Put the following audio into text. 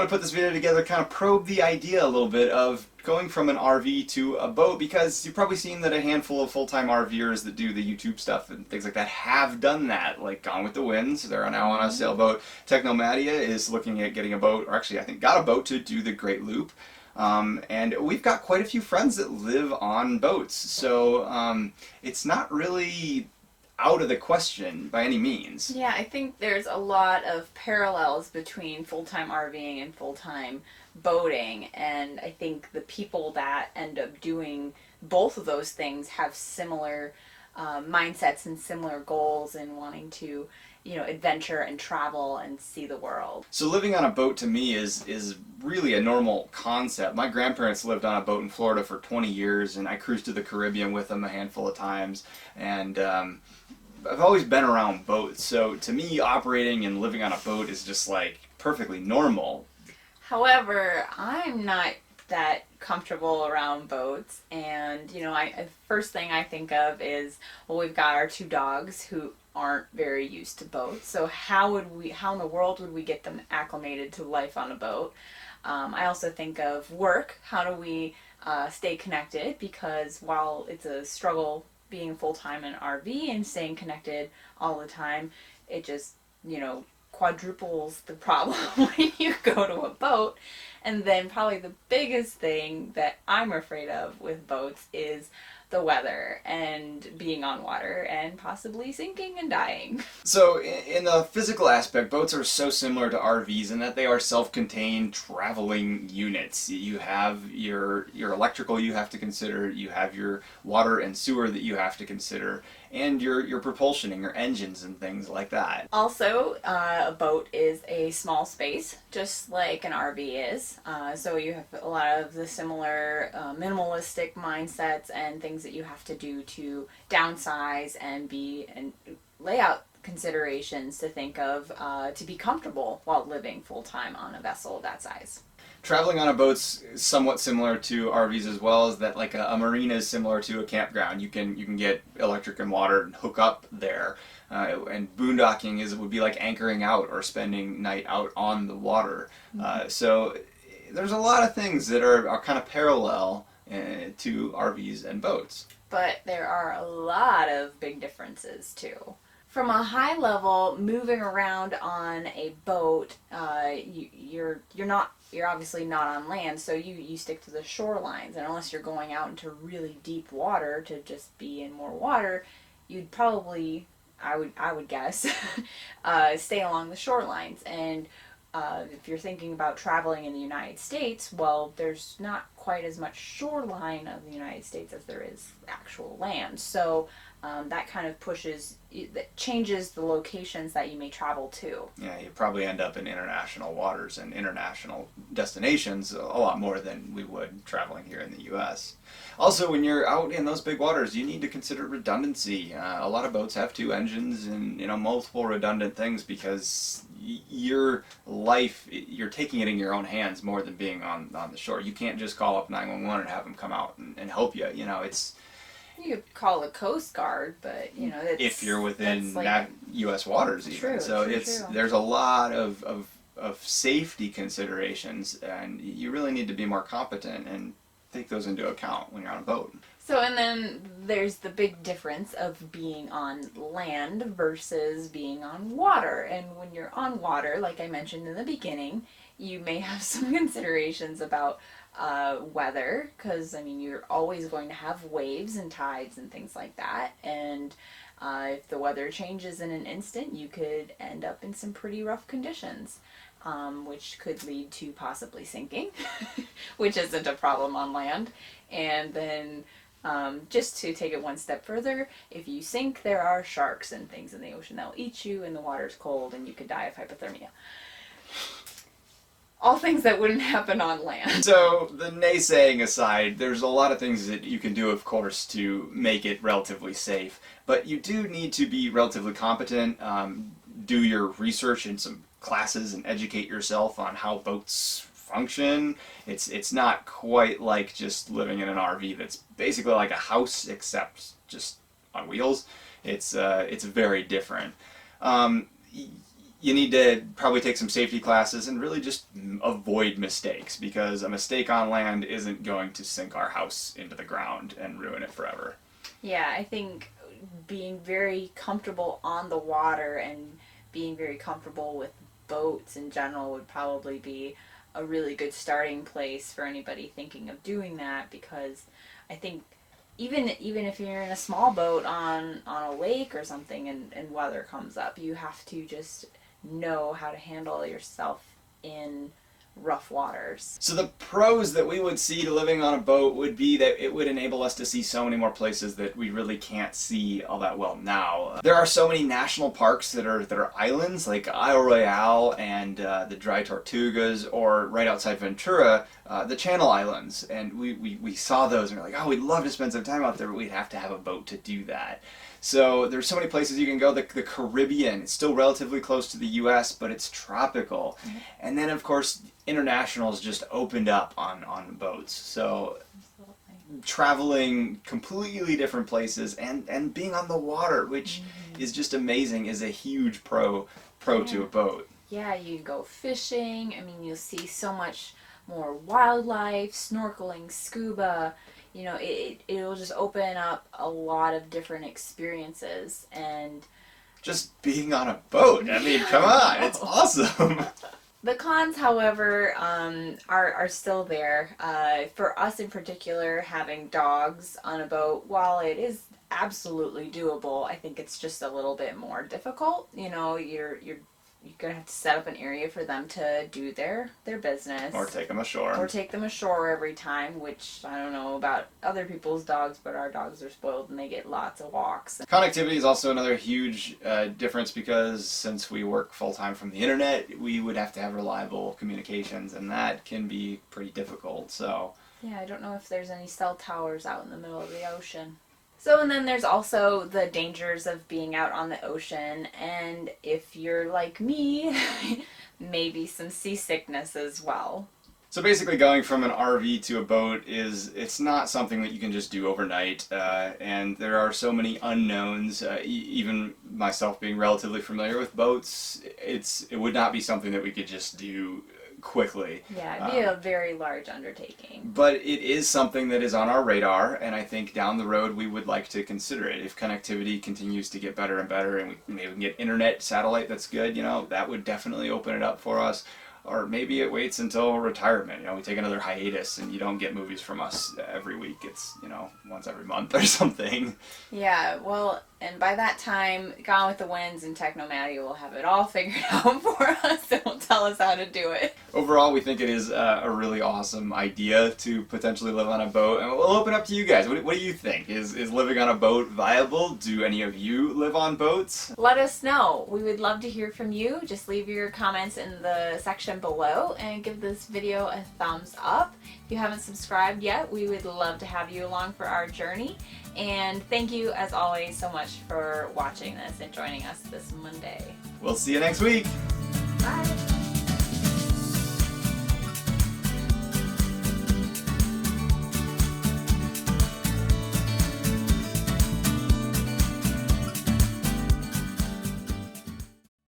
I put this video together, kind of probe the idea a little bit of going from an RV to a boat, because you've probably seen that a handful of full-time RVers that do the YouTube stuff and things like that have done that, like Gone with the Winds. They're now on a sailboat. Technomadia is looking at getting a boat, or actually I think got a boat to do the Great Loop. And we've got quite a few friends that live on boats, so it's not really out of the question by any means. Yeah, I think there's a lot of parallels between full-time RVing and full-time boating, and I think the people that end up doing both of those things have similar mindsets and similar goals in wanting to, adventure and travel and see the world. So living on a boat to me is really a normal concept. My grandparents lived on a boat in Florida for 20 years, and I cruised to the Caribbean with them a handful of times, and I've always been around boats, so to me operating and living on a boat is just like perfectly normal. However, I'm not that comfortable around boats, and first thing I think of is, well, we've got our two dogs who aren't very used to boats, so how in the world would we get them acclimated to life on a boat? I also think of work. How do we stay connected? Because while it's a struggle being full-time in RV and staying connected all the time, it just, quadruples the problem when you go to a boat. And then probably the biggest thing that I'm afraid of with boats is the weather and being on water and possibly sinking and dying. So in the physical aspect, boats are so similar to RVs in that they are self-contained traveling units. You have your electrical you have to consider, you have your water and sewer that you have to consider, and your propulsion and your engines and things like that. Also, a boat is a small space, just like an RV is. So you have a lot of the similar minimalistic mindsets and things that you have to do to downsize and layout considerations to think of to be comfortable while living full-time on a vessel of that size. Traveling on a boat's somewhat similar to RVs as well, as that like a marina is similar to a campground. You can get electric and water and hook up there. And boondocking would be like anchoring out or spending night out on the water. So there's a lot of things that are kind of parallel to RVs and boats. But there are a lot of big differences too. From a high level, moving around on a boat, you're obviously not on land, so you stick to the shorelines, and unless you're going out into really deep water to just be in more water, you'd probably, I would guess, stay along the shorelines. And if you're thinking about traveling in the United States, well, there's not quite as much shoreline of the United States as there is actual land. So that kind of that changes the locations that you may travel to. Yeah, you probably end up in international waters and international destinations a lot more than we would traveling here in the U.S. Also, when you're out in those big waters, you need to consider redundancy. A lot of boats have two engines and multiple redundant things, because your life, you're taking it in your own hands more than being on the shore. You can't just call up 911 and have them come out and help you. You could call the Coast Guard, but if you're within like, U.S. waters, even. True, so true. There's a lot of safety considerations, and you really need to be more competent and take those into account when you're on a boat. So, and then there's the big difference of being on land versus being on water. And when you're on water, like I mentioned in the beginning, you may have some considerations about weather, because you're always going to have waves and tides and things like that, and if the weather changes in an instant, you could end up in some pretty rough conditions, which could lead to possibly sinking, which isn't a problem on land. And then just to take it one step further, if you sink, there are sharks and things in the ocean that will eat you, and the water's cold and you could die of hypothermia. All things that wouldn't happen on land. So, the naysaying aside, there's a lot of things that you can do, of course, to make it relatively safe. But you do need to be relatively competent, do your research in some classes and educate yourself on how boats function. It's not quite like just living in an RV that's basically like a house, except just on wheels. It's very different. you need to probably take some safety classes and really just avoid mistakes, because a mistake on land isn't going to sink our house into the ground and ruin it forever. Yeah, I think being very comfortable on the water and being very comfortable with boats in general would probably be a really good starting place for anybody thinking of doing that, because I think even if you're in a small boat on a lake or something and weather comes up, you have to just know how to handle yourself in rough waters. So the pros that we would see to living on a boat would be that it would enable us to see so many more places that we really can't see all that well now. There are so many national parks that are islands, like Isle Royale and the Dry Tortugas, or right outside Ventura, the Channel Islands. And we saw those and we're like, oh, we'd love to spend some time out there, but we'd have to have a boat to do that. So there's so many places you can go. The Caribbean, it's still relatively close to the U.S., but it's tropical. Mm-hmm. And then, of course, international's just opened up on boats. So traveling completely different places and being on the water, which is just amazing, is a huge pro to a boat. Yeah, you can go fishing. I mean, you'll see so much more wildlife, snorkeling, scuba. You know, it'll just open up a lot of different experiences. And just being on a boat, I mean, come on, it's awesome. The cons, however, are still there. For us in particular, having dogs on a boat, while it is absolutely doable, I think it's just a little bit more difficult. You know, you're gonna have to set up an area for them to do their business. Or take them ashore. Or take them ashore every time, which I don't know about other people's dogs, but our dogs are spoiled and they get lots of walks. Connectivity is also another huge difference, because since we work full-time from the internet, we would have to have reliable communications, and that can be pretty difficult. So yeah, I don't know if there's any cell towers out in the middle of the ocean. So, and then there's also the dangers of being out on the ocean, and if you're like me, maybe some seasickness as well. So basically going from an RV to a boat it's not something that you can just do overnight, and there are so many unknowns. Even myself being relatively familiar with boats, it would not be something that we could just do quickly. Yeah, it'd be a very large undertaking. But it is something that is on our radar, and I think down the road we would like to consider it. If connectivity continues to get better and better, and maybe we can get internet, satellite that's good, you know, that would definitely open it up for us. Or maybe it waits until retirement. You know, we take another hiatus and you don't get movies from us every week. It's, you know, once every month or something. Yeah, well, and by that time, Gone with the Winds and Technomatty will have it all figured out for us and will tell us how to do it. Overall, we think it is a really awesome idea to potentially live on a boat. And we'll open up to you guys. What do you think? Is living on a boat viable? Do any of you live on boats? Let us know. We would love to hear from you. Just leave your comments in the section below and give this video a thumbs up. If you haven't subscribed yet, we would love to have you along for our journey. And thank you, as always, so much for watching this and joining us this Monday. We'll see you next week. Bye.